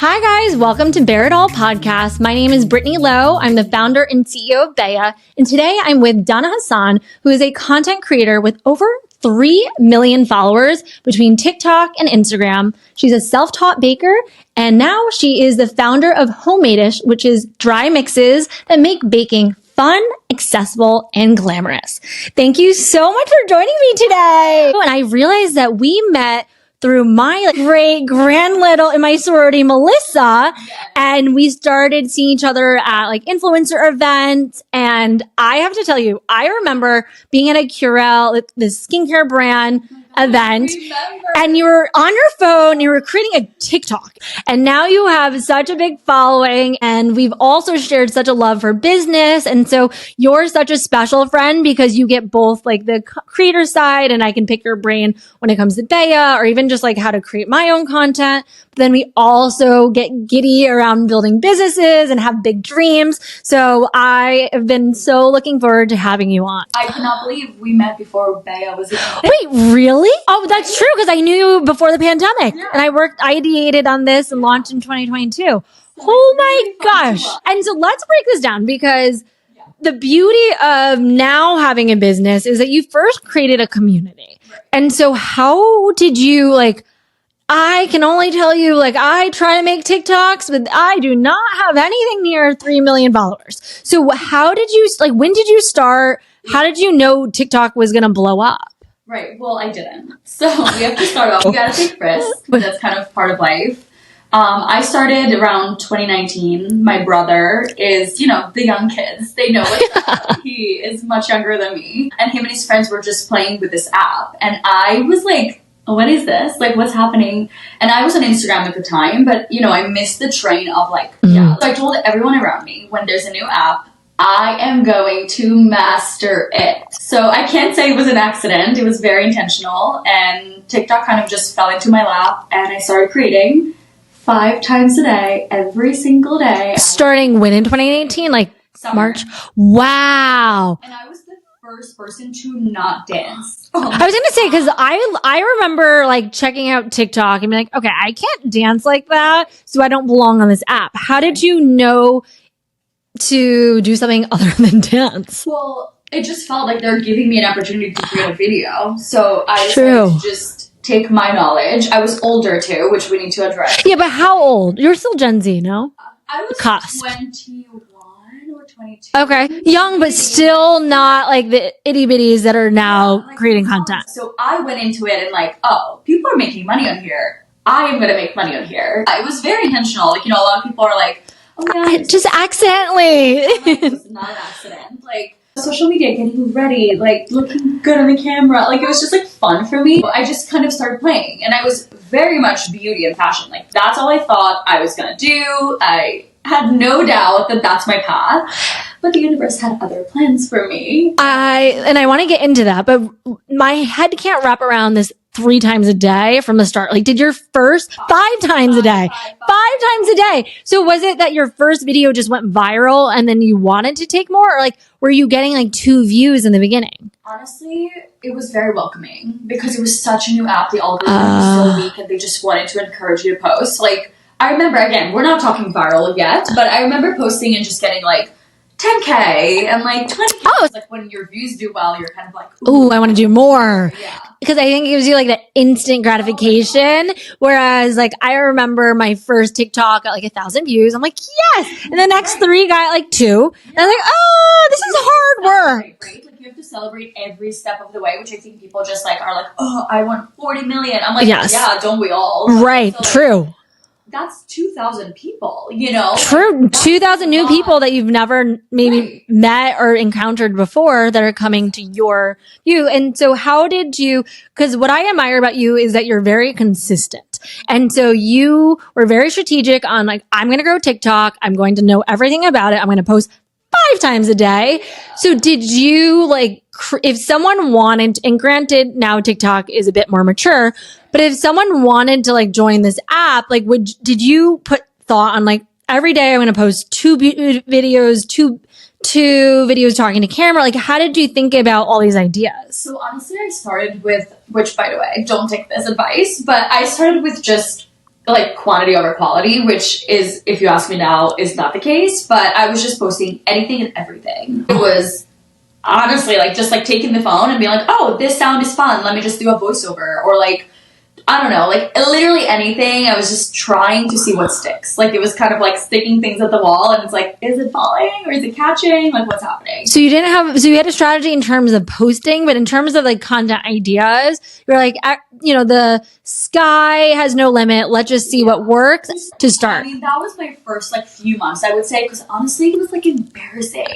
Hi guys, welcome to Bear It All podcast. My name is Brittany Lowe. I'm the founder and CEO of Bea. And today I'm with Donna Hasson, who is a content creator with over 3 million followers between TikTok and Instagram. She's a self-taught baker, and now she is the founder of Homemade-ish, which is dry mixes that make baking fun, accessible, and glamorous. Thank you so much for joining me today. And I realized that we met through my great grand little in my sorority, Melissa, and we started seeing each other at like influencer events. And I have to tell you, I remember being at a Curel, this skincare brand event, and you were on your phone, you were creating a TikTok, and now you have such a big following, and we've also shared such a love for business. And so you're such a special friend because you get both like the creator side, and I can pick your brain when it comes to Bea or even just like how to create my own content. But then we also get giddy around building businesses and have big dreams. So I have been so looking forward to having you on. I cannot believe we met before Bea was even. Wait, really? Oh, that's true, because I knew you before the pandemic. Yeah. And I ideated on this and launched in 2022. Oh my gosh. And so let's break this down, because the beauty of now having a business is that you first created a community. Right. And so how did you I can only tell you, I try to make TikToks, but I do not have anything near 3 million followers. So how did you, when did you start? How did you know TikTok was going to blow up? Right. Well, I didn't. So we have to start off. You got to take risks. That's kind of part of life. I started around 2019. My brother is, the young kids. They know it. He is much younger than me. And him and his friends were just playing with this app. And I was like, what is this? What's happening? And I was on Instagram at the time, but, I missed the train of So I told everyone around me, when there's a new app, I am going to master it. So I can't say it was an accident. It was very intentional. And TikTok kind of just fell into my lap, and I started creating 5 times a day, every single day. Starting when in 2018? Summer. March? Wow. And I was the first person to not dance. I was going to say, because I remember checking out TikTok and being like, okay, I can't dance like that, so I don't belong on this app. How did you know to do something other than dance? Well, it just felt like they're giving me an opportunity to create a video. So I decided to just take my knowledge. I was older too, which we need to address. Yeah, but how old? You're still Gen Z, no? I was 21 or 22. Okay. Young, but still not the itty bitties that are now creating content. So I went into it and people are making money on here. I am going to make money on here. It was very intentional. A lot of people are like, oh yeah, just accidentally. It was not an accident. Social media, getting ready, looking good on the camera. It was just fun for me. I just kind of started playing, and I was very much beauty and fashion. That's all I thought I was gonna do. I had no doubt that that's my path, but the universe had other plans for me. I want to get into that, but my head can't wrap around this 3 times a day from the start. Did your first 5 times a day? 5 times a day. So was it that your first video just went viral and then you wanted to take more, or were you getting 2 views in the beginning? Honestly, it was very welcoming because it was such a new app. The algorithm was so weak, and they just wanted to encourage you to post. I remember, again, we're not talking viral yet, but I remember posting and just getting 10K and 20K. Oh, when your views do well, you're kind of ooh, I want to do more. Yeah. Because I think it gives you that instant gratification. Whereas I remember my first TikTok got 1,000 views. I'm yes. And the next 3 got 2. And I was oh, this is hard work. Right? You have to celebrate every step of the way, which I think people just are oh, I want 40 million. I'm yes. Yeah, don't we all? Right. So, true. That's 2,000 people, True. 2,000 new people that you've never maybe met or encountered before that are coming to you. And so how did you, because what I admire about you is that you're very consistent. And so you were very strategic on I'm going to grow TikTok. I'm going to know everything about it. I'm going to post 5 times a day. So did you if someone wanted, and granted now TikTok is a bit more mature, but if someone wanted to join this app, did you put thought on every day I'm going to post 2 videos, two videos talking to camera? How did you think about all these ideas? So honestly, I started with, which by the way, don't take this advice, but I started with just like quantity over quality, which is, if you ask me now, is not the case. But I was just posting anything and everything. It was honestly like just like taking the phone and being like, oh, this sound is fun, let me just do a voiceover, or like, I don't know, like literally anything. I was just trying to see what sticks. Like it was kind of like sticking things at the wall, and it's like, is it falling or is it catching? Like what's happening? So you had a strategy in terms of posting, but in terms of like content ideas, you're like, the sky has no limit. Let's just see what works to start. I mean, that was my first like few months, I would say, because honestly, it was like embarrassing.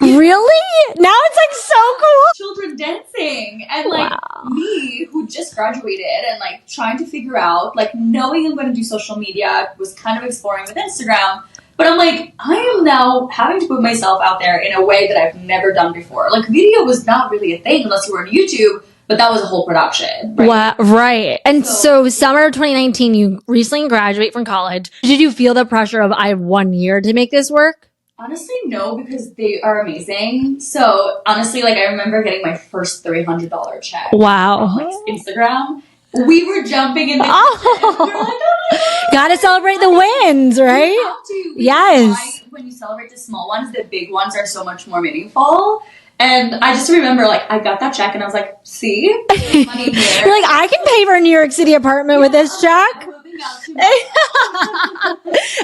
Really? Now it's like so cool. Children dancing and like me who just graduated and like trying to figure out, like knowing I'm going to do social media, was kind of exploring with Instagram. But I'm like, I am now having to put myself out there in a way that I've never done before. Like video was not really a thing unless you were on YouTube, but that was a whole production. Right? Wow, right. And so summer of 2019, you recently graduate from college. Did you feel the pressure of, I have 1 year to make this work? Honestly, no, because they are amazing. So honestly, like I remember getting my first $300 check. Wow. From, like, Instagram. We were jumping in the kitchen. We were like, oh, gotta celebrate the wins, right? You have to. Yes. When you celebrate the small ones, the big ones are so much more meaningful. And I just remember, like, I got that check and I was like, see? There's money here. You're like, I can pay for a New York City apartment with this check.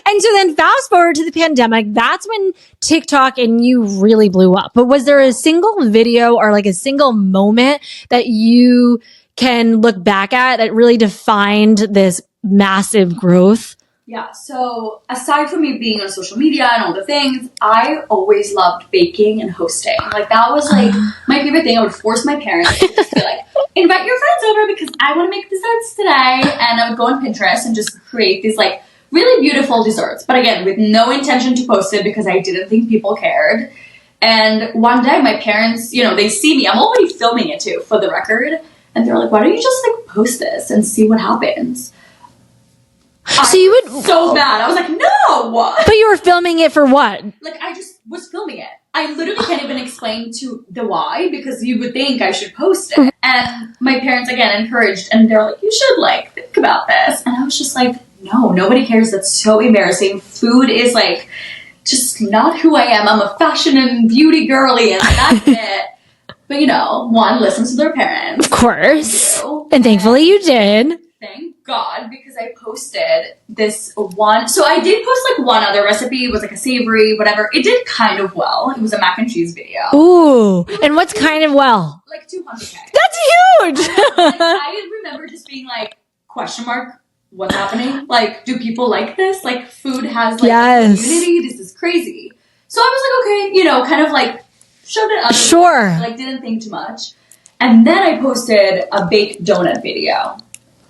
And so then fast forward to the pandemic, that's when TikTok and you really blew up. But was there a single video or like a single moment that you can look back at that really defined this massive growth? Yeah, so aside from me being on social media and all the things, I always loved baking and hosting. Like that was like my favorite thing. I would force my parents to just be like, invite your friends over because I want to make desserts today. And I would go on Pinterest and just create these like really beautiful desserts. But again, with no intention to post it because I didn't think people cared. And one day my parents, they see me. I'm already filming it too, for the record. And they're like, why don't you just like post this and see what happens? So you would so bad. I was like, no. But you were filming it for what? Like I just was filming it. I literally can't even explain to the why, because you would think I should post it. And my parents again encouraged, and they're like, you should like think about this. And I was just like, no, nobody cares. That's so embarrassing. Food is like just not who I am. I'm a fashion and beauty girly, and that's it. But one listens to their parents. Of course. And thankfully you did. Thank God, because I posted this one. So I did post like one other recipe. It was like a savory, whatever. It did kind of well. It was a mac and cheese video. Ooh. And what's kind of well? Like 200K. That's huge. I remember just being like, question mark, what's happening? Like, do people like this? Like, food has like a community. This is crazy. So I was like, okay, kind of like showed it up. Sure. Like, didn't think too much. And then I posted a baked donut video.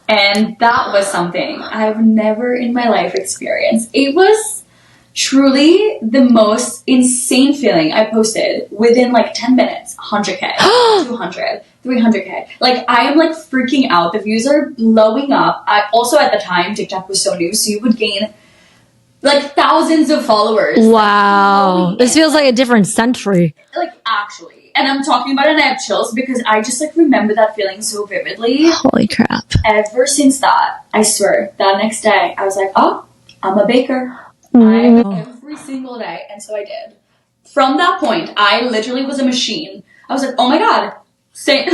And that was something I've never in my life experienced. It was truly the most insane feeling. I posted within like 10 minutes, 100K, 200, 300K. Like I am like freaking out. The views are blowing up. I also at the time, TikTok was so new, so you would gain like thousands of followers. Wow. Like, this feels like a different century. Like actually. And I'm talking about it and I have chills because I just like remember that feeling so vividly. Holy crap. Ever since that, I swear, that next day, I was like, oh, I'm a baker. Every single day. And so I did. From that point, I literally was a machine. I was like, oh my God, say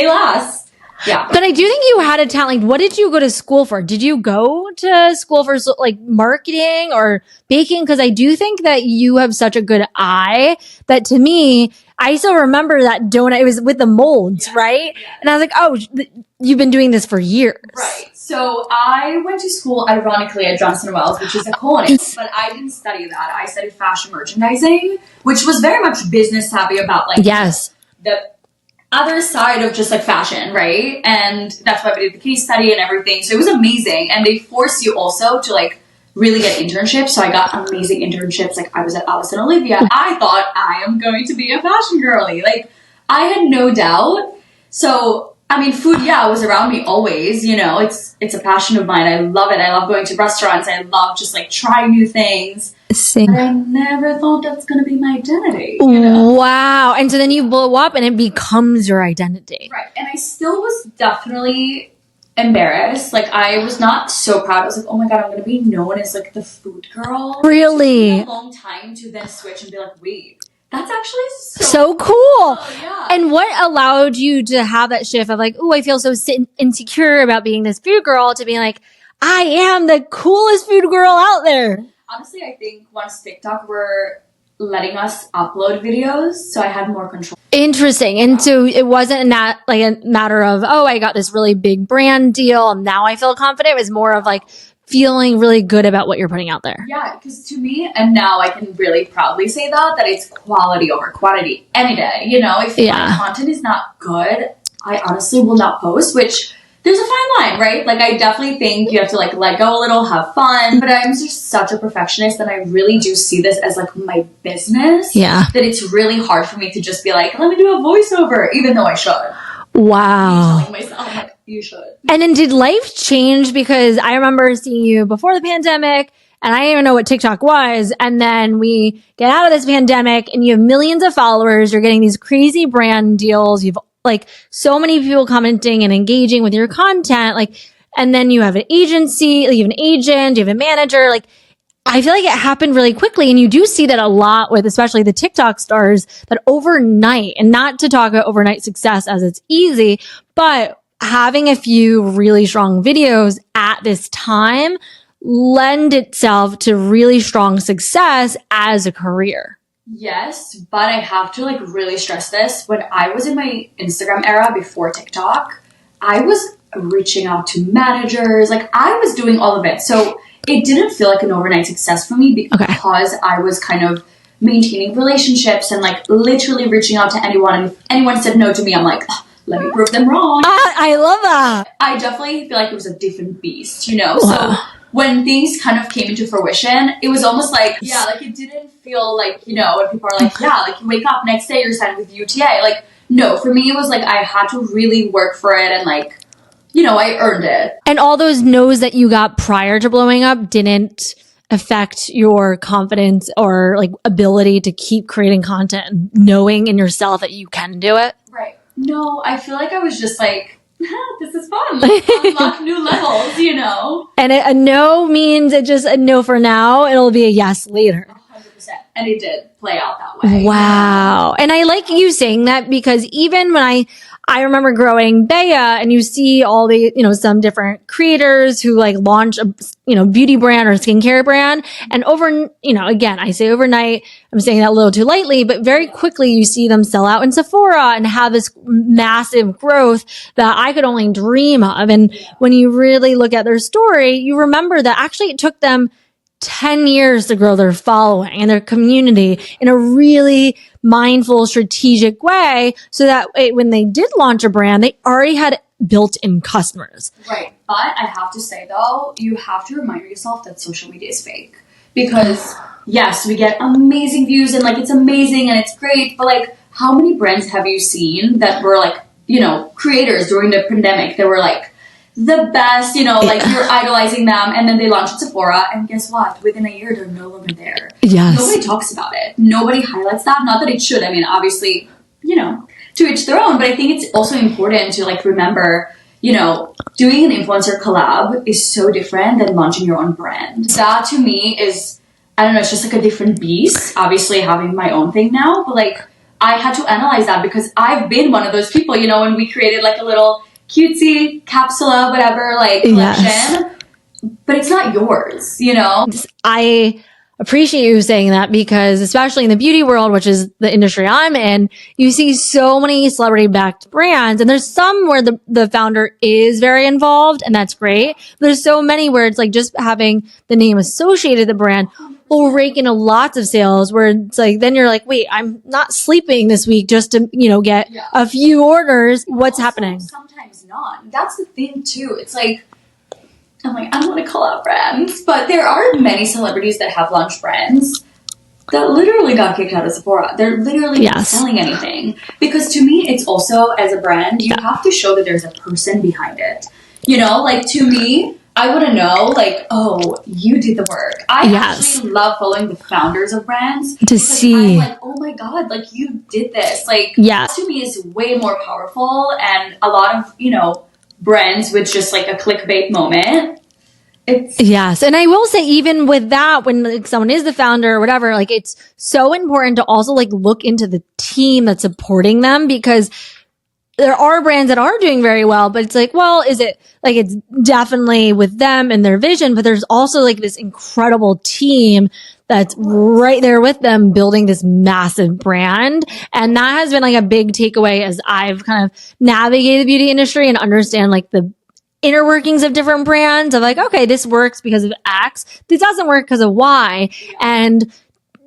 less. Yeah. But I do think you had a talent. Like, what did you go to school for? Did you go to school for like marketing or baking? Because I do think that you have such a good eye that to me, I still remember that donut. It was with the molds, right? Yeah. And I was like, oh, you've been doing this for years. Right. So I went to school, ironically, at Johnson & Wales, which is a culinary, but I didn't study that. I studied fashion merchandising, which was very much business savvy about like the other side of just like fashion, right? And that's why we did the case study and everything. So it was amazing. And they force you also to like really get internships. So I got amazing internships. Like I was at Alice and Olivia. I thought I am going to be a fashion girly. Like I had no doubt. So, I mean, food, was around me always, it's a passion of mine. I love it. I love going to restaurants. I love just like trying new things. But I never thought that's going to be my identity. Wow. And so then you blow up and it becomes your identity. Right. And I still was definitely embarrassed. Like, I was not so proud. I was like, oh my God, I'm going to be known as like the food girl. Really? It took me a long time to then switch and be like, wait, that's actually so cool. Yeah. And what allowed you to have that shift of like, oh, I feel so insecure about being this food girl to being like, I am the coolest food girl out there? Honestly, I think once TikTok were letting us upload videos, so I had more control. Interesting. And so it wasn't like a matter of, oh, I got this really big brand deal and now I feel confident. It was more of like feeling really good about what you're putting out there. Yeah, because to me, and now I can really proudly say that it's quality over quantity any day. You know, if my content is not good, I honestly will not post, which there's a fine line, right? Like, I definitely think you have to like let go a little, have fun, but I'm just such a perfectionist and I really do see this as like my business. Yeah. That it's really hard for me to just be like, let me do a voiceover, even though I should. Wow. I'm telling myself, like, you should. And then did life change? Because I remember seeing you before the pandemic and I didn't even know what TikTok was. And then we get out of this pandemic and you have millions of followers. You're getting these crazy brand deals. You've like so many people commenting and engaging with your content. Like, and then you have an agency, you have an agent, you have a manager. Like, I feel like it happened really quickly. And you do see that a lot with especially the TikTok stars that overnight, and not to talk about overnight success as it's easy, but having a few really strong videos at this time lend itself to really strong success as a career. Yes, but I have to like really stress this. When I was in my Instagram era before TikTok, I was reaching out to managers. Like, I was doing all of it. So it didn't feel like an overnight success for me because I was kind of maintaining relationships and like literally reaching out to anyone. And if anyone said no to me, I'm like, let me prove them wrong. I love that. I definitely feel like it was a different beast, you know? Wow. So when things kind of came into fruition, it was almost like, yeah, like it didn't feel like, you know, when people are like, yeah, like you wake up next day, you're signed with UTA. Like, no, for me, it was like I had to really work for it and like, you know, I earned it. And all those no's that you got prior to blowing up didn't affect your confidence or like ability to keep creating content and knowing in yourself that you can do it? Right. No, I feel like I was just like, this is fun. Like, unlock new levels, you know? And a no means it's just a no for now. It'll be a yes later. 100%. And it did play out that way. Wow. And I like you saying that because even when I remember growing Bea and you see all the, you know, some different creators who like launch a, you know, beauty brand or skincare brand. And you know, again, I say overnight, I'm saying that a little too lightly, but very quickly you see them sell out in Sephora and have this massive growth that I could only dream of. And when you really look at their story, you remember that actually it took them 10 years to grow their following and their community in a really mindful, strategic way so that when they did launch a brand, they already had built-in customers. Right. But I have to say, though, you have to remind yourself that social media is fake. Because, yes, we get amazing views and, like, it's amazing and it's great. But, like, how many brands have you seen that were, like, you know, creators during the pandemic that were, like, the best, you know, like you're idolizing them and then they launch at Sephora and guess what? Within a year, they're no longer there. Yes. Nobody talks about it. Nobody highlights that. Not that it should. I mean, obviously, you know, to each their own, but I think it's also important to like remember, you know, doing an influencer collab is so different than launching your own brand. That to me is, I don't know, it's just like a different beast. Obviously having my own thing now, but like I had to analyze that because I've been one of those people, you know, when we created like a little cutesy capsula, whatever, like collection, but it's not yours, you know? I appreciate you saying that because especially in the beauty world, which is the industry I'm in, you see so many celebrity backed brands and there's some where the founder is very involved and that's great. There's so many where it's like just having the name associated with the brand will rake in lots of sales where it's like, then you're like, wait, I'm not sleeping this week just to, you know, get a few orders. What's happening? Sometimes not. That's the thing too. It's like, I'm like, I don't want to call out brands, but there are many celebrities that have launched brands that literally got kicked out of Sephora. They're literally not selling anything. Because to me, it's also, as a brand, you have to show that there's a person behind it. You know, like to me, I want to know, like, oh, you did the work. I actually love following the founders of brands. To see. I'm like, oh my God, like, you did this. Like, to me is way more powerful. And a lot of, you know, brands with just like a clickbait moment. Yes. And I will say, even with that, when like someone is the founder or whatever, like it's so important to also like look into the team that's supporting them, because there are brands that are doing very well, but it's like, well, is it like, it's definitely with them and their vision, but there's also like this incredible team that's right there with them building this massive brand. And that has been like a big takeaway as I've kind of navigated the beauty industry and understand like the inner workings of different brands of like, okay, this works because of X. This doesn't work because of Y. And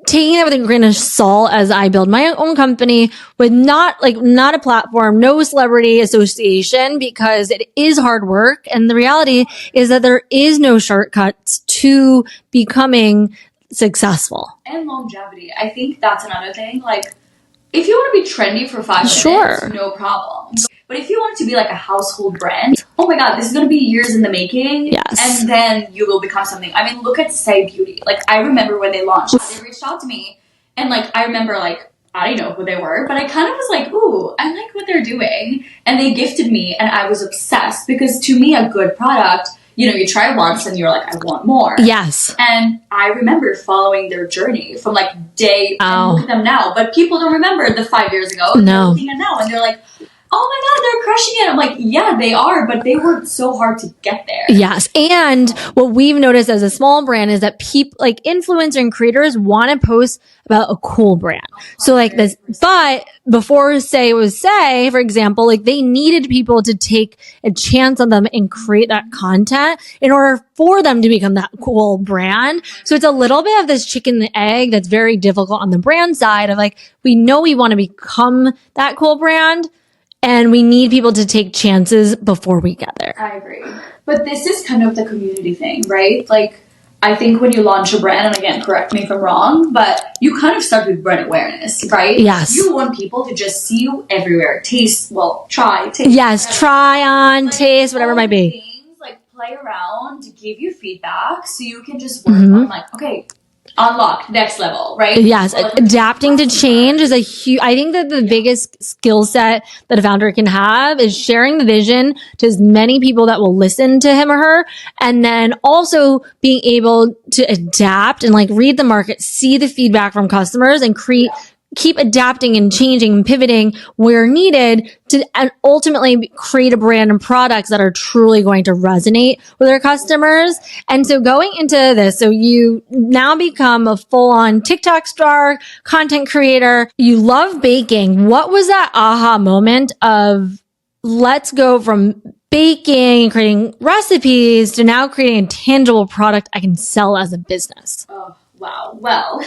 taking that with a grain of salt as I build my own company with not a platform, no celebrity association, because it is hard work. And the reality is that there is no shortcuts to becoming successful. And longevity. I think that's another thing. Like, if you want to be trendy for 5 minutes, Sure, no problem. But if you want it to be like a household brand, oh my God, this is going to be years in the making. Yes. And then you will become something. I mean, look at Say Beauty. Like, I remember when they launched, they reached out to me. And like, I remember like, I didn't know who they were, but I kind of was like, ooh, I like what they're doing. And they gifted me, and I was obsessed, because to me, a good product, you know, you try once and you're like, I want more. Yes. And I remember following their journey from like day, and look at them now. But people don't remember the 5 years ago. No. They're looking at now and they're like, oh my God, they're crushing it. I'm like, yeah, they are, but they worked so hard to get there. Yes. And what we've noticed as a small brand is that people like influencers and creators want to post about a cool brand. So like this, but before Say was Say, for example, like they needed people to take a chance on them and create that content in order for them to become that cool brand. So it's a little bit of this chicken and egg that's very difficult on the brand side of like, we know we want to become that cool brand, and we need people to take chances before we get there. I agree. But this is kind of the community thing, right? Like, I think when you launch a brand, and again, correct me if I'm wrong, but you kind of start with brand awareness, right? Yes. You want people to just see you everywhere. Taste, well, taste. Yes, try on, like, taste, whatever it might be. Things, like, play around to give you feedback so you can just work on, like, okay, unlock next level, right? Yes, adapting to change is a huge, I think that the biggest skill set that a founder can have is sharing the vision to as many people that will listen to him or her. And then also being able to adapt and like read the market, see the feedback from customers, and keep adapting and changing and pivoting where needed to and ultimately create a brand and products that are truly going to resonate with our customers. And so going into this, so you now become a full-on TikTok star, content creator. You love baking. What was that aha moment of let's go from baking and creating recipes to now creating a tangible product I can sell as a business? Oh, wow. Well,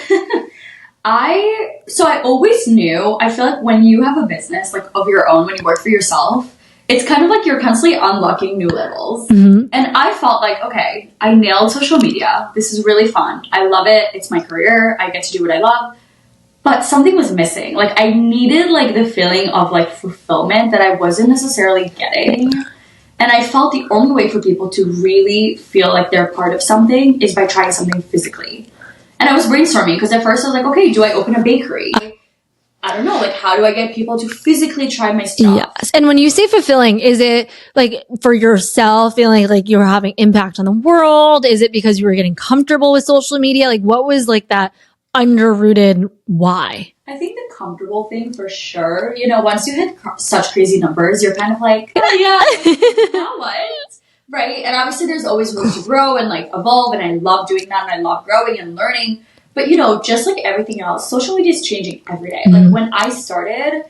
I always knew, I feel like when you have a business like of your own, when you work for yourself, it's kind of like you're constantly unlocking new levels. And I felt like, okay, I nailed social media. This is really fun. I love it. It's my career. I get to do what I love. But something was missing. Like, I needed like the feeling of like fulfillment that I wasn't necessarily getting. And I felt the only way for people to really feel like they're part of something is by trying something physically. And I was brainstorming because at first I was like, okay, do I open a bakery? I don't know, like, how do I get people to physically try my stuff? Yes. And when you say fulfilling, is it like for yourself feeling like you're having impact on the world? Is it because you were getting comfortable with social media? Like, what was like that underrooted why? I think the comfortable thing for sure. You know, once you hit such crazy numbers, you're kind of like, oh, yeah, now what? Right? And obviously there's always room to grow and like evolve, and I love doing that, and I love growing and learning. But you know, just like everything else, social media is changing every day. Like when I started,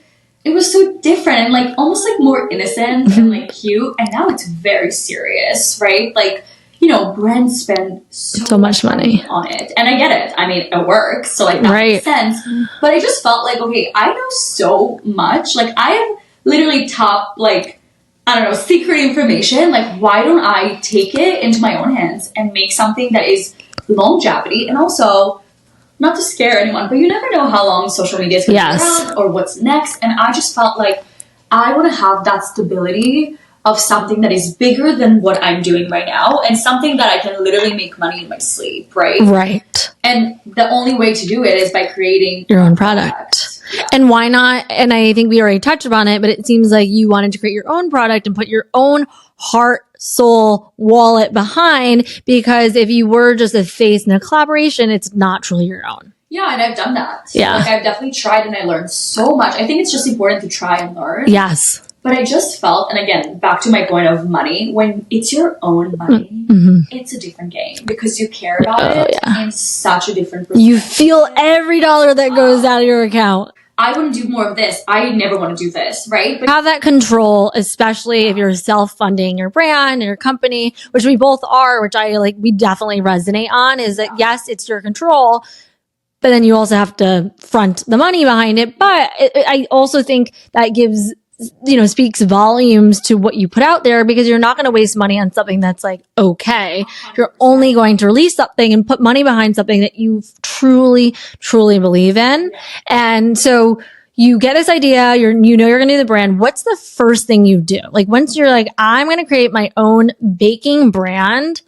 it was so different and like almost like more innocent and like cute, and now it's very serious, right? Like, you know, brands spend so much money on it. And I get it. I mean, it works, so like that makes sense. But I just felt like, okay, I know so much. Like, I have literally top, like, I don't know, secret information. Like, why don't I take it into my own hands and make something that is longevity, and also not to scare anyone, but you never know how long social media is going to be around or what's next. And I just felt like I want to have that stability of something that is bigger than what I'm doing right now, and something that I can literally make money in my sleep, right? Right. And the only way to do it is by creating your own product. And why not? And I think we already touched upon it, but it seems like you wanted to create your own product and put your own heart, soul, wallet behind, because if you were just a face in a collaboration, it's not truly your own. Yeah, and I've done that. Yeah. Like, I've definitely tried and I learned so much. I think it's just important to try and learn. Yes. But I just felt, and again, back to my point of money, when it's your own money, it's a different game because you care about it in such a different perspective. You feel every dollar that goes out of your account. I want to do more of this. I never want to do this, right? But have that control, especially if you're self-funding your brand and your company, which we both are, which we definitely resonate on, is that yes, it's your control, but then you also have to front the money behind it. But I also think that gives, speaks volumes to what you put out there, because you're not going to waste money on something that's okay. 100%. You're only going to release something and put money behind something that you truly, truly believe in. And so you get this idea, you're going to do the brand. What's the first thing you do? Once you're I'm going to create my own baking brand,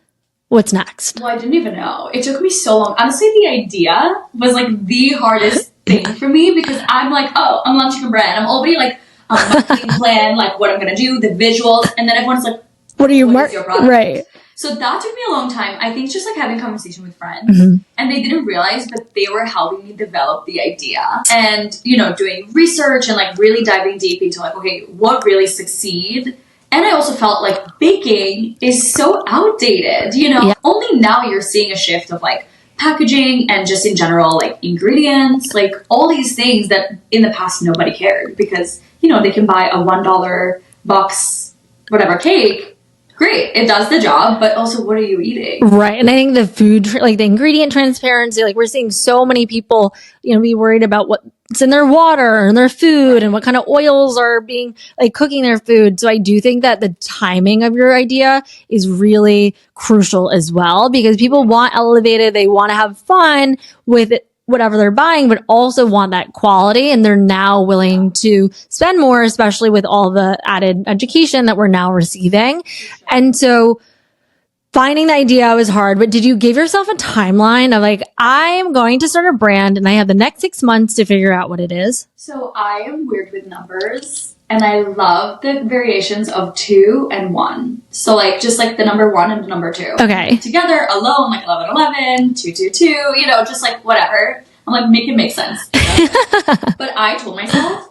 what's next? Well, I didn't even know. It took me so long. Honestly, the idea was the hardest thing for me, because I'm I'm launching a brand. I'm already a marketing plan, what I'm going to do, the visuals, and then everyone's what is your product? Right. So that took me a long time. I think just having conversation with friends, and they didn't realize that they were helping me develop the idea, and doing research and really diving deep into okay, what really succeed. And I also felt baking is so outdated. Only now you're seeing a shift of packaging and just in general ingredients, all these things that in the past nobody cared, because they can buy a $1 box whatever cake. Great, it does the job, but also what are you eating? Right. And I think the food, the ingredient transparency, we're seeing so many people, be worried about what's in their water and their food and what kind of oils are being, cooking their food. So I do think that the timing of your idea is really crucial as well, because people want elevated, they want to have fun with it, whatever they're buying, but also want that quality. And they're now willing to spend more, especially with all the added education that we're now receiving. And so finding the idea was hard, but did you give yourself a timeline of I'm going to start a brand and I have the next 6 months to figure out what it is? So I am weird with numbers, and I love the variations of 2 and 1. So just the number 1 and the number 2. Okay. Together, alone, 11, 11, 2, 2, 2, just whatever. I'm make it make sense. But I told myself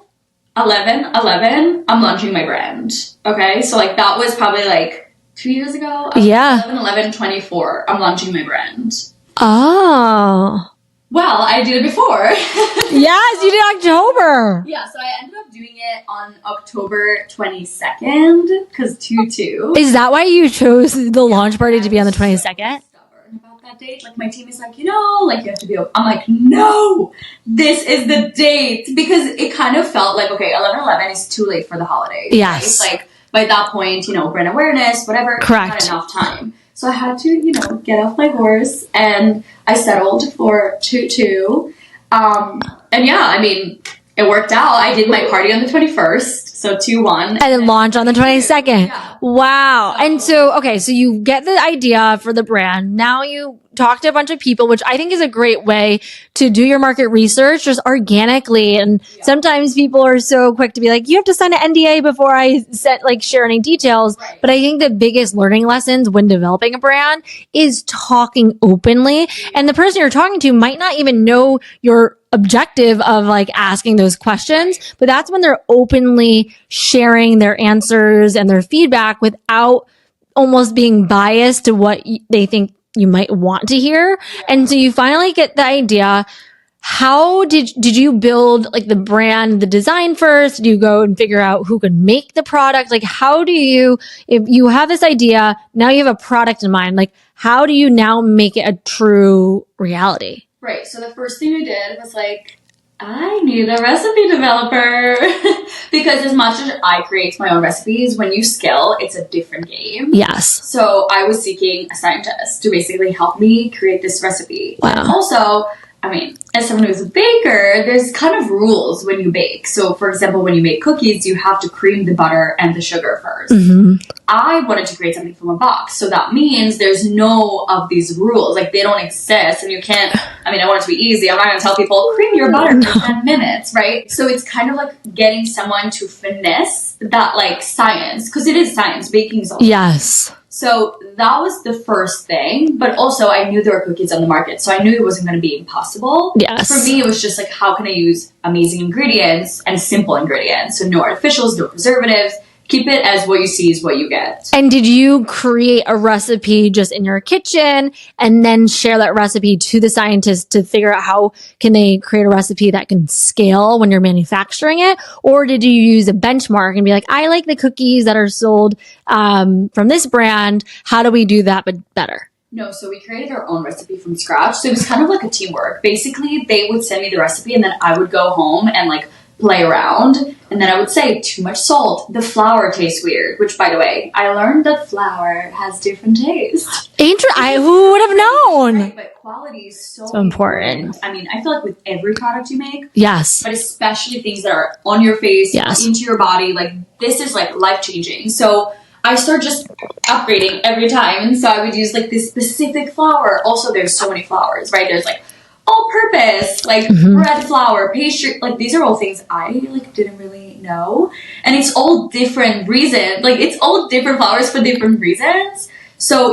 11, 11, I'm launching my brand. Okay. So that was probably 2 years ago. Yeah. 11, 11, 24, I'm launching my brand. Oh. Well, I did it before. Yes, you did October. Yeah, so I ended up doing it on October 22nd, because 2/2. Is that why you chose the launch party to be on the 22nd? Stubborn about that date. My team is you have to be open. I'm no, this is the date, because it kind of felt okay, 11/11 is too late for the holidays. Yes. Right? By that point, brand awareness, whatever. Correct. Not enough time. So I had to, get off my horse, and I settled for 2/2. And yeah, it worked out. I did my party on the 21st, so 2/1. And then launch on the 22nd. Yeah. Wow. And so you get the idea for the brand. Now you talk to a bunch of people, which I think is a great way to do your market research just organically. And sometimes people are so quick to be you have to sign an NDA before I share any details. Right. But I think the biggest learning lessons when developing a brand is talking openly. And the person you're talking to might not even know your objective of asking those questions, but that's when they're openly sharing their answers and their feedback without almost being biased to what they think you might want to hear. And so you finally get the idea. How did you build the brand, the design first? Do you go and figure out who can make the product? How do you, if you have this idea, now you have a product in mind, how do you now make it a true reality? Right. So the first thing I did was I need a recipe developer, because as much as I create my own recipes, when you scale, it's a different game. Yes. So I was seeking a scientist to basically help me create this recipe. Wow. And also, I mean, as someone who's a baker, there's kind of rules when you bake. So, for example, when you make cookies, you have to cream the butter and the sugar first. I wanted to create something from a box. So that means there's no of these rules. Like, they don't exist. And you can't, I mean, I want it to be easy. I'm not going to tell people, cream your butter for 10 minutes, right? So it's kind of like getting someone to finesse that, like, science. Because it is science. Baking is all Yes. So that was the first thing, but also I knew there were cookies on the market, so I knew it wasn't going to be impossible. Yes. For me, it was just like, how can I use amazing ingredients and simple ingredients? So no artificials, no preservatives. Keep it as what you see is what you get. And did you create a recipe just in your kitchen and then share that recipe to the scientists to figure out how can they create a recipe that can scale when you're manufacturing it? Or did you use a benchmark and be like, I like the cookies that are sold from this brand. How do we do that but better? No, so we created our own recipe from scratch. So it was kind of like a teamwork. Basically, they would send me the recipe and then I would go home and like play around. And then I would say, too much salt. The flour tastes weird. Which, by the way, I learned that flour has different tastes. Who would have known? Right, but quality is so important. I mean, I feel like with every product you make, Yes. but especially things that are on your face, Yes. into your body, like this is like life-changing. So I start just upgrading every time. And so I would use like this specific flour. Also, there's so many flours, right? There's like all-purpose, like bread flour, pastry, like these are all things I like didn't really know, and it's all different reasons. Like it's all different flours for different reasons. So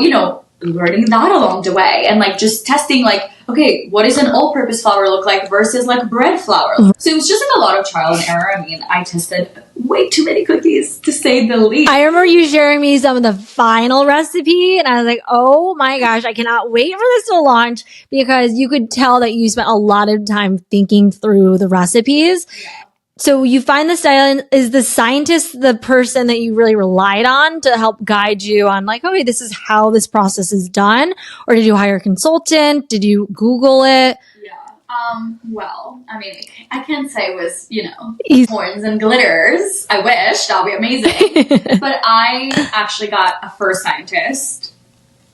learning that along the way, and like just testing, like, okay, what does an all-purpose flour look like versus like bread flour? So it was just like a lot of trial and error. I mean, I tested way too many cookies, to say the least. I remember you sharing me some of the final recipe, and I was like, oh my gosh, I cannot wait for this to launch, because you could tell that you spent a lot of time thinking through the recipes. So you find the style. Is the scientist the person that you really relied on to help guide you on like, okay, this is how this process is done? Or did you hire a consultant? Did you Google it? Yeah. Well, I mean, I can't say it was, horns and glitters. I wish. That would be amazing. But I actually got a first scientist,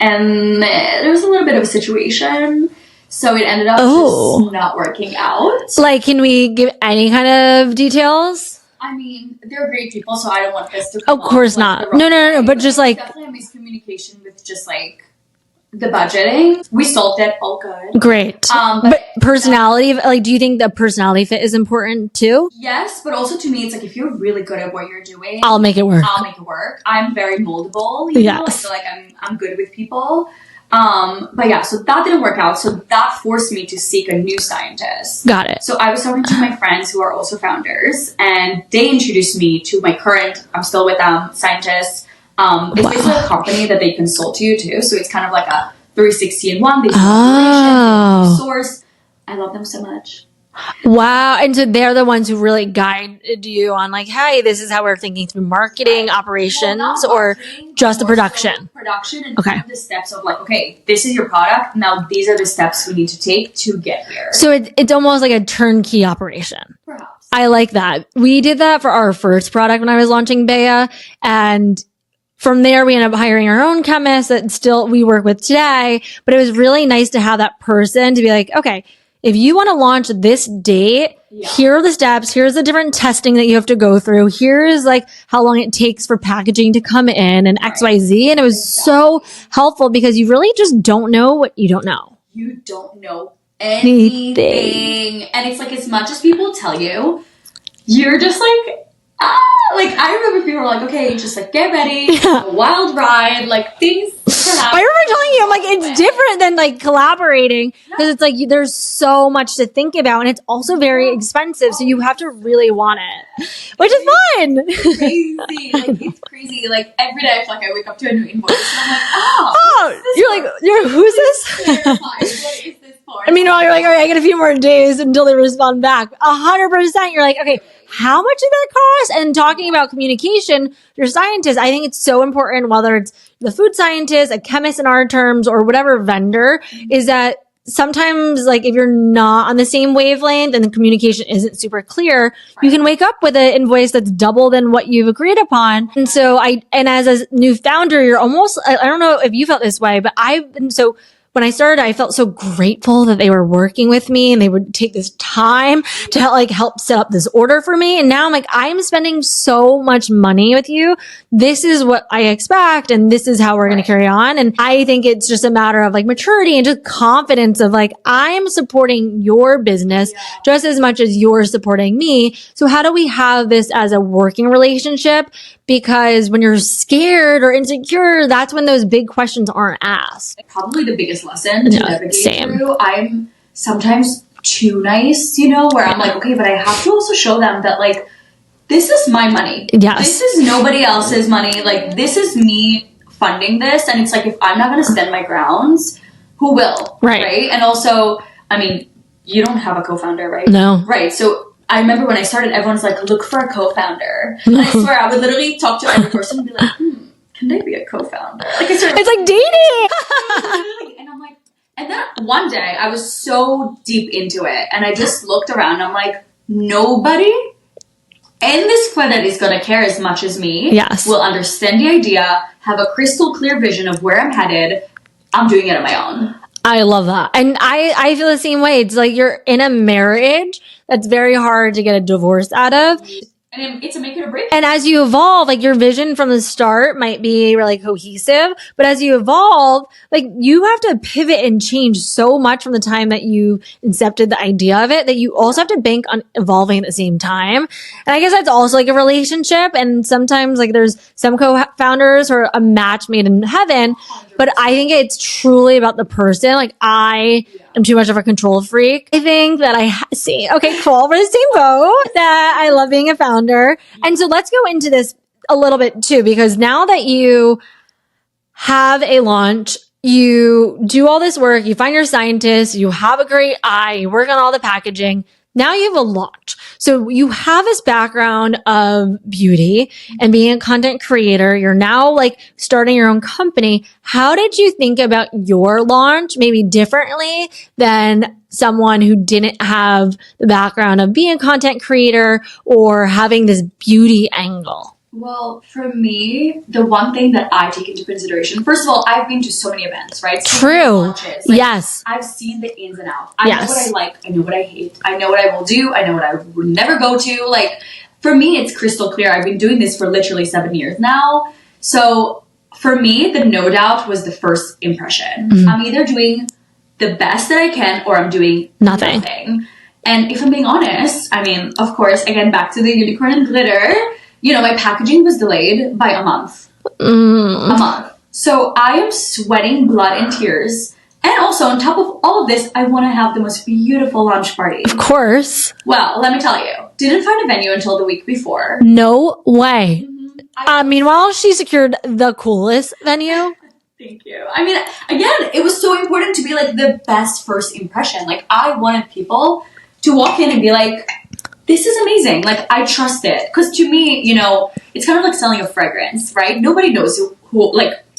and there was a little bit of a situation. So it ended up just not working out. Like, can we give any kind of details? I mean, they're great people, so I don't want this to come Of course not. No. But just like, definitely a miscommunication with just like the budgeting. We solved it. All good. Great. But personality, like, do you think the personality fit is important too? Yes, but also to me, it's like, if you're really good at what you're doing, I'll make it work. I'm very moldable. I feel like I'm good with people. But yeah, so that didn't work out. So that forced me to seek a new scientist. Got it. So I was talking to my friends who are also founders, and they introduced me to my current, I'm still with them, scientist. It's basically a company that they consult you too. So it's kind of like a 360 in one. They do source. I love them so much. Wow. And so they're the ones who really guided you on like, hey, this is how we're thinking through marketing, operations, or just the production. Production and kind of the steps of like, okay, this is your product. Now these are the steps we need to take to get here. So it's almost like a turnkey operation. Perhaps. I like that. We did that for our first product when I was launching Bea, and from there, we ended up hiring our own chemist that still we work with today. But it was really nice to have that person to be like, okay, if you want to launch this date, here are the steps. Here's the different testing that you have to go through. Here's like how long it takes for packaging to come in and XYZ. And it was so helpful because you really just don't know what you don't know. You don't know anything. And it's like, as much as people tell you, you're just like, like, I remember people were like, okay, just like get ready, a wild ride, like things. I remember telling you, I'm like, it's different than like collaborating, because it's like there's so much to think about, and it's also very expensive, so you have to really want it, which is fun. Crazy, like it's crazy. Like every day, I feel like I wake up to a new invoice, and I'm like, who's this? What is this for? And meanwhile, you're like, all right, I got a few more days until they respond back. 100%. You're like, okay, how much did that cost? And talking about communication, your scientist, I think it's so important, whether it's the food scientist, a chemist in our terms, or whatever vendor, is that sometimes, like, if you're not on the same wavelength and the communication isn't super clear, you can wake up with an invoice that's double than what you've agreed upon. And so as a new founder, you're almost, I don't know if you felt this way, but when I started, I felt so grateful that they were working with me and they would take this time to help set up this order for me. And now I'm like, I'm spending so much money with you. This is what I expect. And this is how we're going to carry on. And I think it's just a matter of like maturity and just confidence of like, I'm supporting your business just as much as you're supporting me. So how do we have this as a working relationship? Because when you're scared or insecure, that's when those big questions aren't asked. Probably the biggest lesson to navigate through. I'm sometimes too nice, where I'm like, okay, but I have to also show them that like, this is my money. Yes. This is nobody else's money. Like, this is me funding this. And it's like, if I'm not going to stand my grounds, who will? Right. And also, I mean, you don't have a co-founder, right? No. Right. So I remember when I started, everyone's like, look for a co-founder. And I swear, I would literally talk to every person and be like, can they be a co-founder? Like, it's like dating. And I'm like, and then one day I was so deep into it and I just looked around and I'm like, nobody in this planet is going to care as much as me. Yes. Will understand the idea, have a crystal clear vision of where I'm headed. I'm doing it on my own. I love that. And I feel the same way. It's like you're in a marriage that's very hard to get a divorce out of. And it's a make it or break. And as you evolve, like your vision from the start might be really cohesive, but as you evolve, like you have to pivot and change so much from the time that you incepted the idea of it that you also have to bank on evolving at the same time. And I guess that's also like a relationship. And sometimes like there's some co-founders who are a match made in heaven, 100%. But I think it's truly about the person. Like I am too much of a control freak. I think that okay, cool. We're the same boat. That I love being a founder. And so let's go into this a little bit too, because now that you have a launch, you do all this work, you find your scientists, you have a great eye, you work on all the packaging. Now you have a launch. So you have this background of beauty and being a content creator. You're now like starting your own company. How did you think about your launch maybe differently than someone who didn't have the background of being a content creator or having this beauty angle? Well, for me, the one thing that I take into consideration, first of all, I've been to so many events, right? So many launches. Like, yes. I've seen the ins and outs. I know what I like. I know what I hate. I know what I will do. I know what I would never go to. Like, for me, it's crystal clear. I've been doing this for literally 7 years now. So for me, the no doubt was the first impression. Mm-hmm. I'm either doing the best that I can or I'm doing nothing. And if I'm being honest, I mean, of course, again, back to the unicorn and glitter, my packaging was delayed by a month. A month. So I am sweating blood and tears. And also, on top of all of this, I want to have the most beautiful launch party. Of course. Well, let me tell you. Didn't find a venue until the week before. No way. Mm-hmm. Meanwhile, she secured the coolest venue. Thank you. I mean, again, it was so important to be like the best first impression. Like, I wanted people to walk in and be like, this is amazing. Like, I trust it. Because to me, it's kind of like selling a fragrance, right? Nobody knows who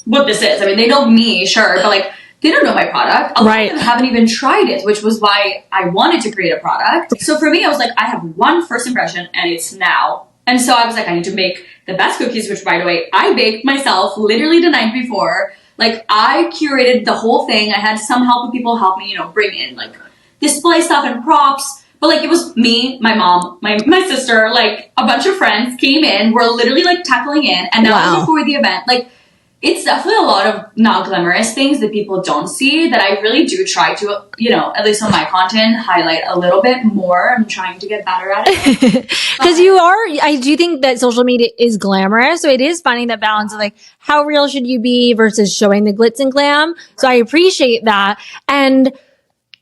what this is. I mean, they know me, sure, but like, they don't know my product. A lot of them haven't even tried it, which was why I wanted to create a product. So for me, I was like, I have one first impression and it's now. And so I was like, I need to make the best cookies, which by the way, I baked myself literally the night before. Like, I curated the whole thing. I had some help, people help me, bring in like display stuff and props. But like, it was me, my mom, my sister, like a bunch of friends came in. We're literally like tackling in. And now before the event, like, it's definitely a lot of non-glamorous things that people don't see that I really do try to, at least on my content, highlight a little bit more. I'm trying to get better at it. Because I do think that social media is glamorous. So it is finding that balance of like, how real should you be versus showing the glitz and glam. So I appreciate that. And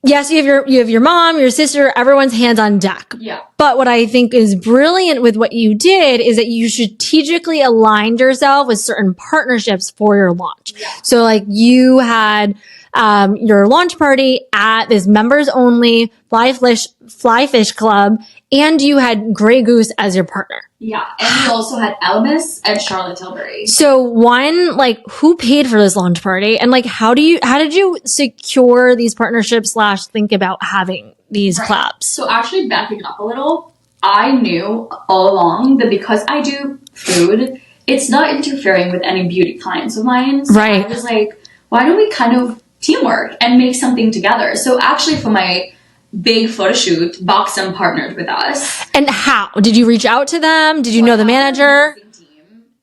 yes, you have your mom, your sister, everyone's hands on deck. Yeah. But what I think is brilliant with what you did is that you strategically aligned yourself with certain partnerships for your launch. Yeah. So like you had your launch party at this members only fly fish club, and you had Grey Goose as your partner. Yeah, and we also had Elvis and Charlotte Tilbury. So one, like, who paid for this launch party, and like, how did you secure these partnerships / think about having these collabs? So actually, backing up a little, I knew all along that because I do food, it's not interfering with any beauty clients of mine. So I was like, why don't we kind of teamwork and make something together. So actually for my big photo shoot, Boxum partnered with us. And how? Did you reach out to them? Did you know the manager?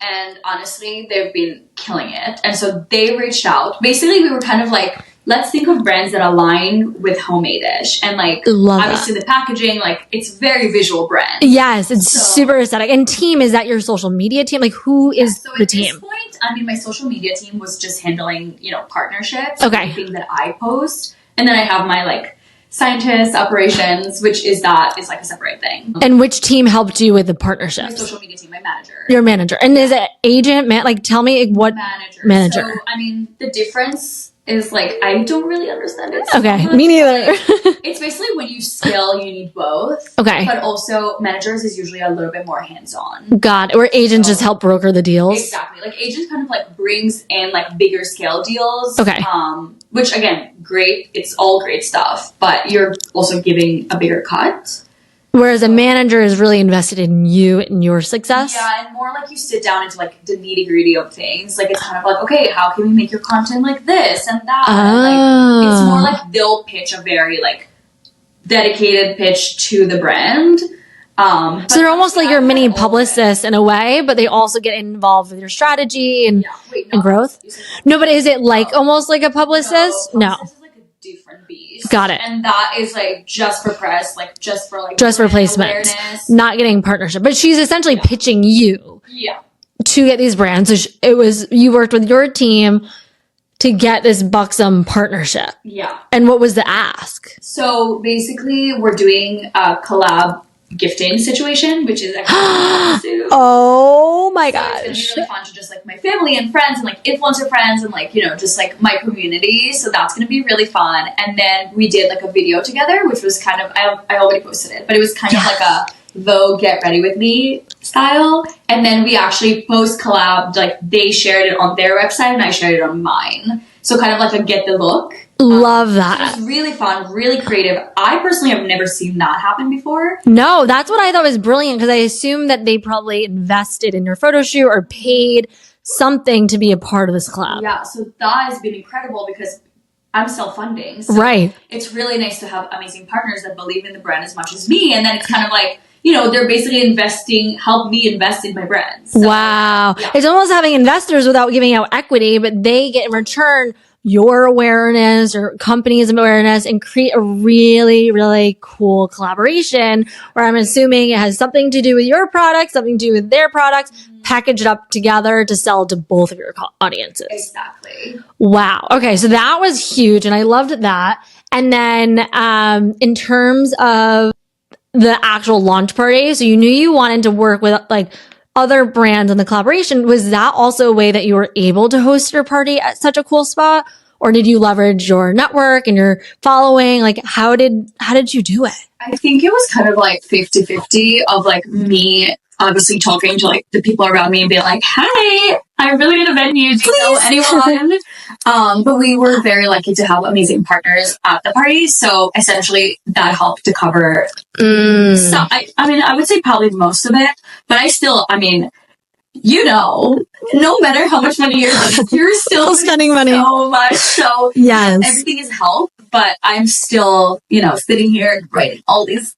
And honestly, they've been killing it. And so they reached out. Basically, we were kind of like, let's think of brands that align with homemade-ish. And like, obviously the packaging, like it's very visual brand. Yes, it's super aesthetic. And team, is that your social media team? Like who is the team? At this point, I mean, my social media team was just handling, partnerships. Okay. Anything that I post. And then I have my like scientists, operations, which is like a separate thing. And which team helped you with the partnerships? My social media team, my manager. Your manager. And is it agent, like tell me what manager? So, I mean, the difference is like, I don't really understand it. Okay, me neither. It's basically when you scale, you need both. Okay. But also managers is usually a little bit more hands-on. Got it. Or agents just help broker the deals. Exactly. Like agents kind of like brings in like bigger scale deals. Okay. Which again, great. It's all great stuff, but you're also giving a bigger cut. Whereas a manager is really invested in you and your success. Yeah, and more like you sit down into like the nitty gritty of things. Like it's kind of like, okay, how can we make your content like this and that? And, like, it's more like they'll pitch a very like dedicated pitch to the brand. So they're almost like your mini publicists in a way, but they also get involved with your strategy and, and growth. No, but is it like almost like a publicist? No. Different beast. Got it. And that is like just for press, like just for placement, awareness. Not getting partnership. But she's essentially pitching you to get these brands. So you worked with your team to get this Buxom partnership. Yeah. And what was the ask? So basically we're doing a collab gifting situation, which is actually oh my gosh. It's been really fun to just like my family and friends and like influencer friends and like, just like my community. So that's going to be really fun. And then we did like a video together, which was kind of, I already posted it, but it was kind of like a Vogue Get Ready With Me style. And then we actually post collabed, like they shared it on their website and I shared it on mine. So kind of like a get the look. Love that. So it was really fun, really creative. I personally have never seen that happen before. No, that's what I thought was brilliant because I assume that they probably invested in your photo shoot or paid something to be a part of this collab. Yeah, so that has been incredible because I'm self-funding. So right. It's really nice to have amazing partners that believe in the brand as much as me. And then it's kind of like, they're basically help me invest in my brand. So, wow. Yeah. It's almost having investors without giving out equity, but they get in return your awareness or company's awareness and create a really, really cool collaboration where I'm assuming it has something to do with your product, something to do with their products, packaged up together to sell to both of your audiences. Exactly. Wow. Okay. So that was huge and I loved that. And then, in terms of the actual launch party, so you knew you wanted to work with like other brands in the collaboration. Was that also a way that you were able to host your party at such a cool spot? Or did you leverage your network and your following? Like how did you do it? I think it was kind of like 50-50 of like me obviously talking to like the people around me and being like, hi, I really need a venue. Do you know anyone? But we were very lucky to have amazing partners at the party. So essentially that helped to cover some, I would say probably most of it, but no matter how much money you're still spending money so much. So yes, everything is help, but I'm still, sitting here writing all these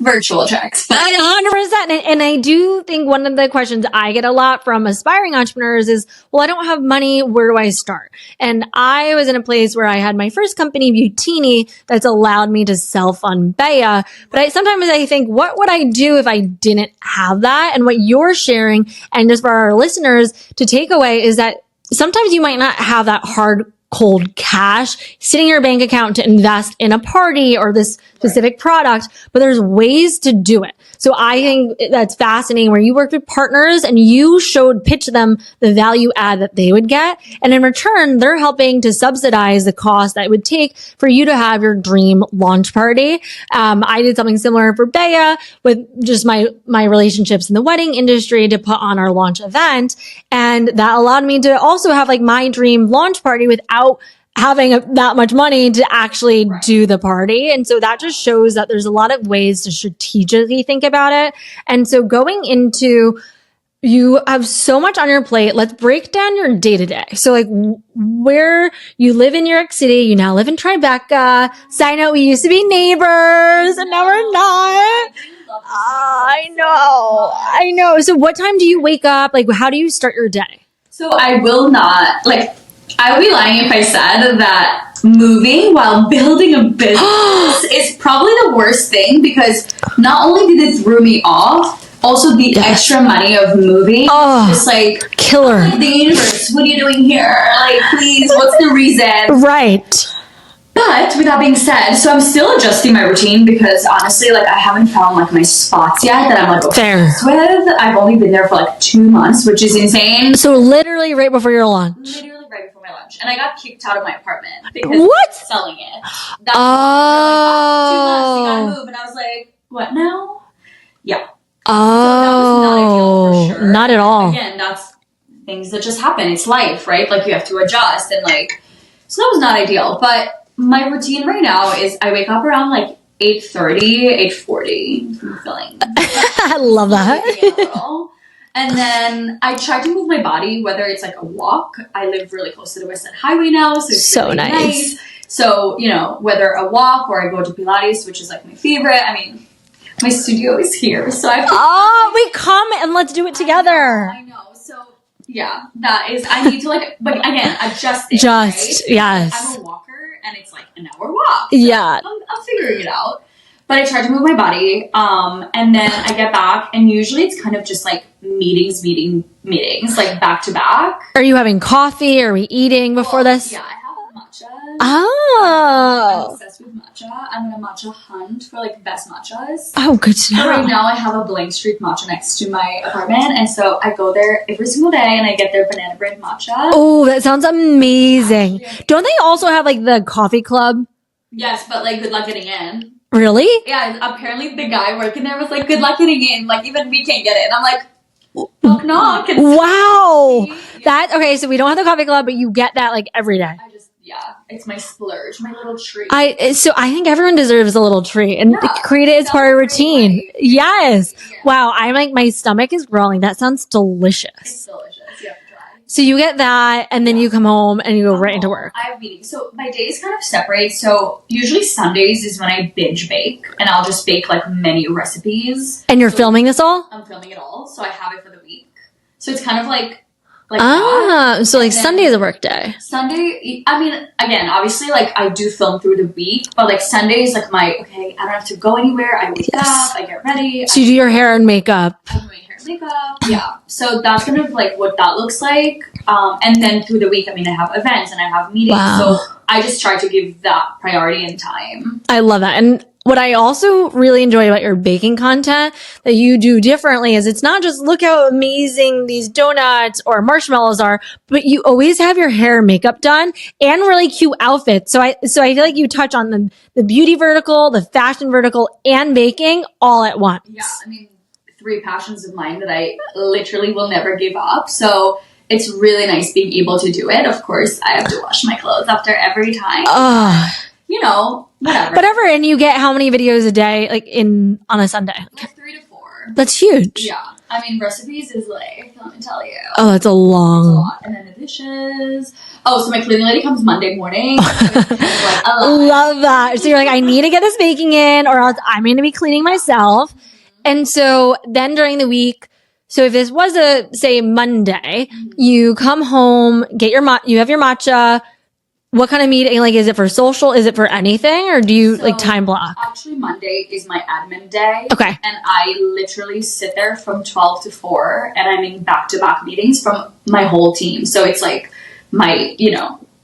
virtual checks. 100%. And I do think one of the questions I get a lot from aspiring entrepreneurs is, well, I don't have money. Where do I start? And I was in a place where I had my first company, Beautini, that's allowed me to self-fund Bea. But sometimes I think, what would I do if I didn't have that? And what you're sharing, and just for our listeners to take away, is that sometimes you might not have that hard cold cash sitting in your bank account to invest in a party or this specific product, but there's ways to do it. So I think that's fascinating where you worked with partners and you pitch them the value add that they would get. And in return, they're helping to subsidize the cost that it would take for you to have your dream launch party. I did something similar for Bea with just my relationships in the wedding industry to put on our launch event. And that allowed me to also have like my dream launch party without having that much money to actually do the party. And so that just shows that there's a lot of ways to strategically think about it. And so going into You have so much on your plate. Let's break down your day to day. So like where you live in New York City, you now live in Tribeca. Side note, we used to be neighbors and now we're not. I know. So what time do you wake up? Like how do you start your day? So I will not, like, I would be lying if I said that moving while building a business is probably the worst thing, because not only did it throw me off, also the extra money of moving, just like, killer. Like, the universe, what are you doing here? Like, please, what's the reason? Right. But with that being said, so I'm still adjusting my routine, because honestly, like, I haven't found like my spots yet that I'm like obsessed with. I've only been there for like 2 months, which is insane. So literally right before your lunch. Literally right before my lunch. And I got kicked out of my apartment because they were selling it. That's why. They're like, 2 months, you gotta move. And I was like, what now? Yeah. So that was not ideal for sure. Not at all. Again, that's things that just happen. It's life, right? Like, you have to adjust, and like, so that was not ideal. But my routine right now is I wake up around like 8:30, 8:40. I'm feeling. I love that. And then I try to move my body, whether it's like a walk. I live really close to the West End Highway now, so it's so really nice. So, you know, whether a walk or I go to Pilates, which is like my favorite. I mean, my studio is here, so I have to we come and let's do it together. I know. So yeah, that is, I need to like, but again, adjust it. Just, right? yes. I'm a walker and it's like an hour walk. So yeah. I'm figuring it out. But I try to move my body, and then I get back, and usually it's kind of just like meetings, like back to back. Are you having coffee? Are we eating before this? Yeah, I have matcha. Oh. I'm obsessed with matcha. I'm on a matcha hunt for like best matchas. Oh, good to know. So right now I have a Blank Street matcha next to my apartment, and so I go there every single day, and I get their banana bread matcha. Oh, that sounds amazing. Don't they also have like the coffee club? Yes, but like good luck getting in. Really? Yeah, apparently the guy working there was like, good luck getting in. Like, even we can't get in. I'm like, knock, knock. Wow. That, okay, so we don't have the coffee club, but you get that like every day. It's my splurge, my little treat. So I think everyone deserves a little treat and create it as part of routine. Yes. Yeah. Wow. I'm like, my stomach is growling. That sounds delicious. It's delicious. You have to try. So you get that, and then you come home and you go right into work. I have meetings. So my days kind of separate. So usually Sundays is when I binge bake, and I'll just bake like menu recipes. And you're filming this all? I'm filming it all, so I have it for the week. So it's kind of like so like Sunday is a work day. Sunday, I mean, again, obviously, like, I do film through the week, but like Sunday is like I don't have to go anywhere. I wake up, I get ready. So you do your hair and makeup. I do my hair and makeup. Yeah. So that's kind of like what that looks like. And then through the week, I mean, I have events and I have meetings. Wow. So I just try to give that priority and time. I love that. And what I also really enjoy about your baking content that you do differently is it's not just look how amazing these donuts or marshmallows are, but you always have your hair and makeup done and really cute outfits. So I feel like you touch on the beauty vertical, the fashion vertical, and baking all at once. Yeah, I mean, 3 passions of mine that I literally will never give up. So it's really nice being able to do it. Of course, I have to wash my clothes after every time. You know, whatever. And you get how many videos a day, like on a Sunday? Like 3 to 4. That's huge. Yeah. I mean, recipes is like, let me tell you. Oh, that's a lot. And then the dishes. Oh, so my cleaning lady comes Monday morning. So it's kind of like love that. So you're like, I need to get this baking in or else I'm going to be cleaning myself. Mm-hmm. And so then during the week, so if this was say Monday, you come home, you have your matcha. What kind of meeting? Like, is it for social? Is it for anything? Or do you like time block? Actually, Monday is my admin day. Okay. And I literally sit there from 12 to 4 and I'm in back-to-back meetings from my whole team. So it's like my,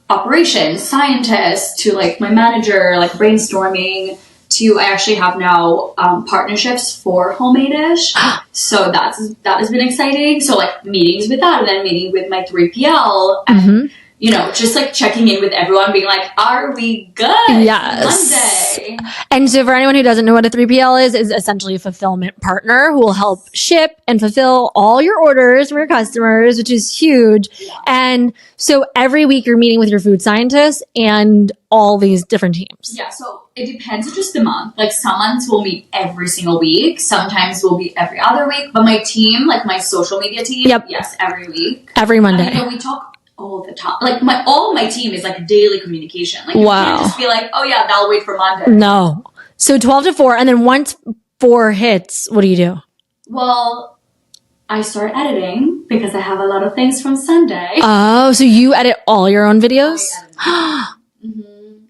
operations, scientists to like my manager, like brainstorming to I actually have now partnerships for Homemade-ish. So that has been exciting. So like meetings with that and then meeting with my 3PL and you know, just like checking in with everyone, being like, are we good? Yes. Monday. And so for anyone who doesn't know what a 3PL is essentially a fulfillment partner who will help ship and fulfill all your orders from your customers, which is huge. Yeah. And so every week you're meeting with your food scientists and all these different teams. Yeah, so it depends on just the month. Like some months we'll meet every single week. Sometimes we'll meet every other week. But my team, like my social media team, yes, every week. Every Monday. I mean, we talk all the time. Like all my team is like daily communication. Like you can't just be like, oh yeah, that'll wait for Monday. No. So 12 to 4, and then once 4 hits, what do you do? Well, I start editing because I have a lot of things from Sunday. Oh, so you edit all your own videos?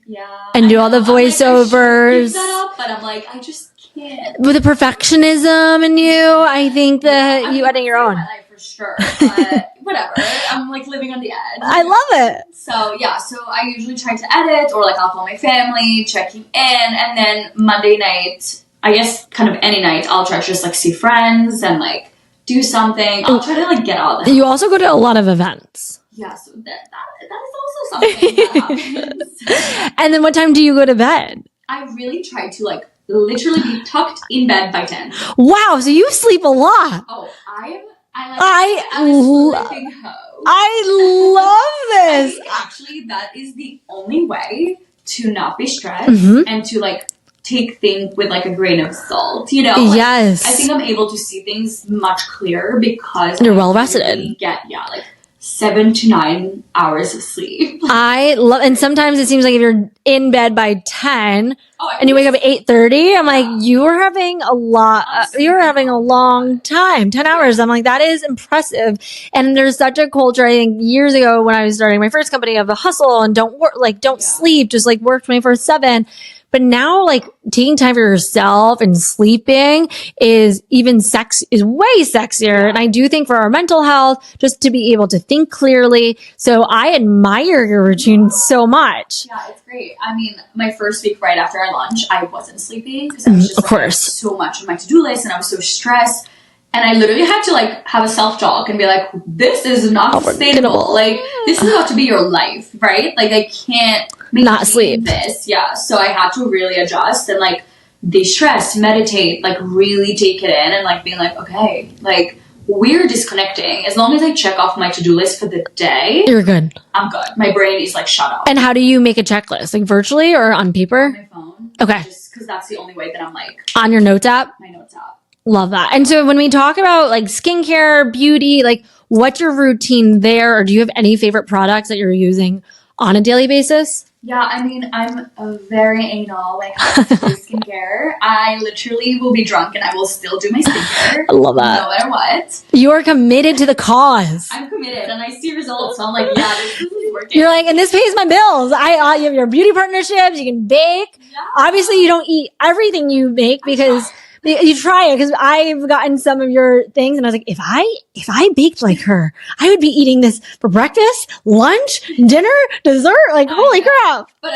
Yeah. And do all the voiceovers. Give that up, but I'm like, I just can't. With the perfectionism in you, I think that you edit your own. My life for sure, but whatever. I'm like living on the edge. I love it. So yeah, so I usually try to edit, or like I'll call my family, checking in, and then Monday night, I guess kind of any night, I'll try to just like see friends and like do something. I'll try to like get out of the house. You also go to a lot of events. Yeah, so that is also something that happens. And then what time do you go to bed? I really try to like literally be tucked in bed by 10. Wow, so you sleep a lot. Oh, I'm I love this. I think actually that is the only way to not be stressed and to like take things with like a grain of salt, you know? Like, yes. I think I'm able to see things much clearer because you're well rested. Really get like 7 to 9 hours of sleep. I love, and sometimes it seems like if you're in bed by 10 and you wake up at 8:30, I'm like, you are having a long time, 10 hours. I'm like, that is impressive. And there's such a culture, I think years ago when I was starting my first company, of the hustle and don't work, like don't sleep, just like work 24/7. But now, like, taking time for yourself and sleeping is way sexier. And I do think for our mental health, just to be able to think clearly. So I admire your routine so much. Yeah, it's great. I mean, my first week right after our lunch, I wasn't sleeping because I was just like, so much on my to-do list and I was so stressed. And I literally had to like have a self-talk and be like, this is not sustainable. Like, this is about to be your life, right? Like, I can't not sleep this. Yeah. So I had to really adjust and like de-stress, meditate, like really take it in and like being like, okay, like we're disconnecting. As long as I check off my to-do list for the day, you're good. I'm good. My brain is like shut off. And how do you make a checklist? Like virtually or on paper? On my phone. Okay. Just because that's the only way that I'm like. On your notes app? My notes app. Love that. And so when we talk about like skincare, beauty, like what's your routine there? Or do you have any favorite products that you're using on a daily basis? Yeah, I mean, I'm very anal when it comes to skincare. I literally will be drunk and I will still do my skincare. I love that. No matter what. You are committed to the cause. I'm committed and I see results. So I'm like, yeah, this is working. You're like, and this pays my bills. You have your beauty partnerships. You can bake. Yeah. Obviously, you don't eat everything you make because you try it, because I've gotten some of your things and I was like, if I baked like her, I would be eating this for breakfast, lunch, dinner, dessert. Like, holy crap. But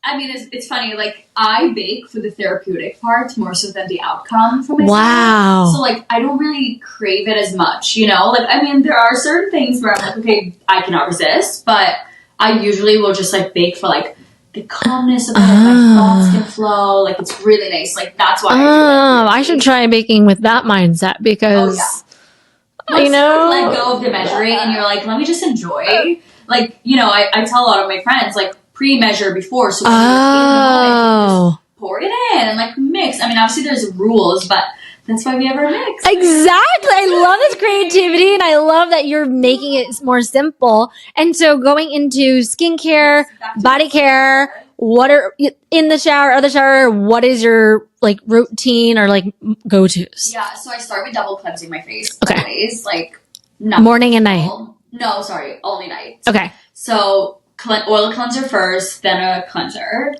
I mean, it's funny. Like, I bake for the therapeutic part more so than the outcome for myself. Wow. So, like, I don't really crave it as much, you know? Like, I mean, there are certain things where I'm like, okay, I cannot resist, but I usually will just, like, bake for, like, the calmness of it, my thoughts can flow. Like, it's really nice. Like, that's why I should try baking with that mindset because, you know, let go of the measuring and you're like, let me just enjoy. Like, you know, I tell a lot of my friends, like, pre-measure before. So when you're in the moment, just pour it in and, like, mix. I mean, obviously there's rules, but that's why we have our mix. Exactly. I love this creativity and I love that you're making it more simple. And so going into skincare, body care, what are in the shower, other shower, what is your like routine or like go-tos? Yeah, so I start with double cleansing my face. Okay. Always, like morning and night. No, sorry, only night. Okay. So oil cleanser first, then a cleanser.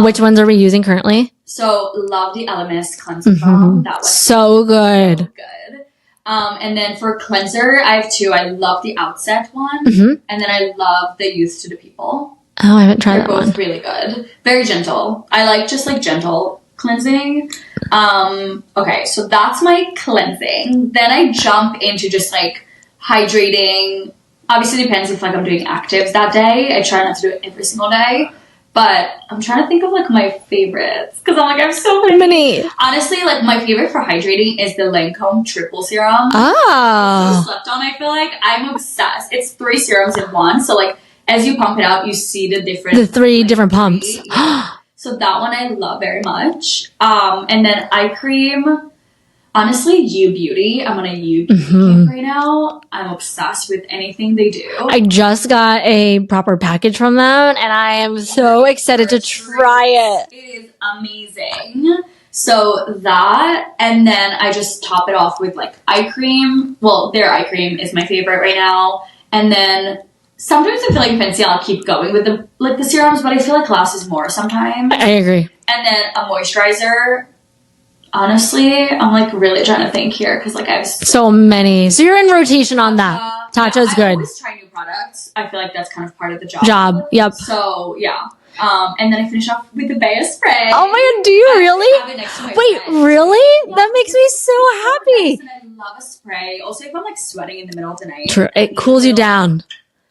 Which ones are we using currently? So love the Elemis cleansing foam. That was so good. So good. And then for cleanser, I have two. I love the Outset one, and then I love the Youth to the People. Oh, I haven't tried that one. They're both really good. Very gentle. I like just like gentle cleansing. Okay, so that's my cleansing. Then I jump into just like hydrating, Obviously depends if like I'm doing actives that day. I try not to do it every single day. But I'm trying to think of like my favorites because I'm like I have so many. Honestly, like my favorite for hydrating is the Lancome Triple Serum. Oh. It's so slept on. I feel like I'm obsessed. It's 3 serums in one. So like as you pump it out, you see the 3 different pumps. Yeah. So that one I love very much. And then eye cream. Honestly, U Beauty. I'm on a U Beauty kick right now. I'm obsessed with anything they do. I just got a proper package from them, and I am so excited to try it. It is amazing. So that, and then I just top it off with like eye cream. Well, their eye cream is my favorite right now. And then sometimes I feel like fancy, I'll keep going with the serums, but I feel like less is more sometimes. I agree. And then a moisturizer. Honestly, I'm like really trying to think here because like I have so many. So you're in rotation on that. Tatcha's good. I always try new products. I feel like that's kind of part of the job. Yep. So yeah. And then I finish off with the Bea spray. Oh my god, do you really? Have it next to my Wait, bed. really? Yeah, That makes me so happy. And I love a spray. Also, if I'm like sweating in the middle of the night. True. It cools you down.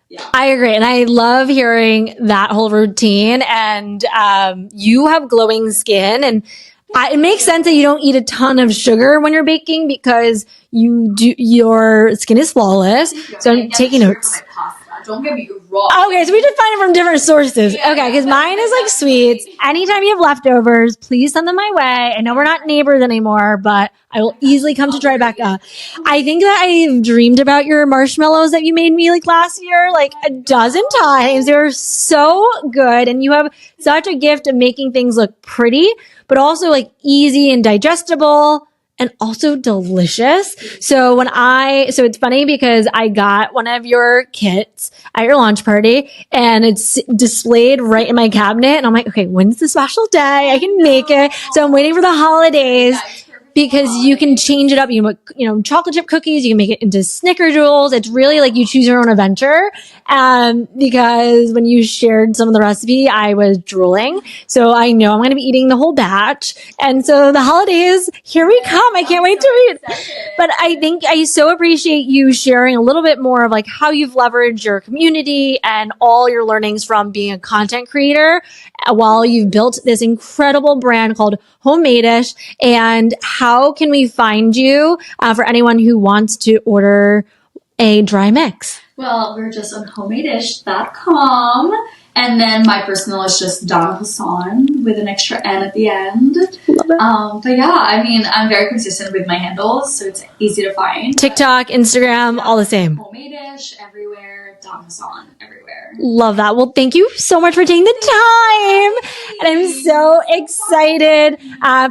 Yeah. I agree. And I love hearing that whole routine. And you have glowing skin. And it makes sense that you don't eat a ton of sugar when you're baking because your skin is flawless. So I'm taking notes. Don't get me wrong. Okay, so we just find it from different sources. Yeah, okay, because mine is like sweets. Anytime you have leftovers, please send them my way. I know we're not neighbors anymore, but I will easily come to Tribeca. I think that I've dreamed about your marshmallows that you made me like last year, like a dozen times. They were so good. And you have such a gift of making things look pretty, but also like easy and digestible. And also delicious. So it's funny because I got one of your kits at your launch party and it's displayed right in my cabinet. And I'm like, okay, when's the special day? I can make it. So I'm waiting for the holidays because you can change it up. You know, chocolate chip cookies, you can make it into snickerdoodles. It's really like you choose your own adventure. Because when you shared some of the recipe, I was drooling. So I know I'm going to be eating the whole batch. And so the holidays, here we come. I can't wait to eat. But I think I so appreciate you sharing a little bit more of like how you've leveraged your community and all your learnings from being a content creator while you've built this incredible brand called Homemade-ish. And how can we find you for anyone who wants to order a dry mix? Well, we're just on homemade-ish.com. And then my personal is just Donna Hasson with an extra N at the end. Love it. But yeah, I mean, I'm very consistent with my handles, so it's easy to find. TikTok, Instagram, all the same. Homemade-ish everywhere, Donna Hasson everywhere. Love that. Well, thank you so much for taking the time. And I'm so excited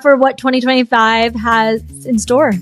for what 2025 has in store.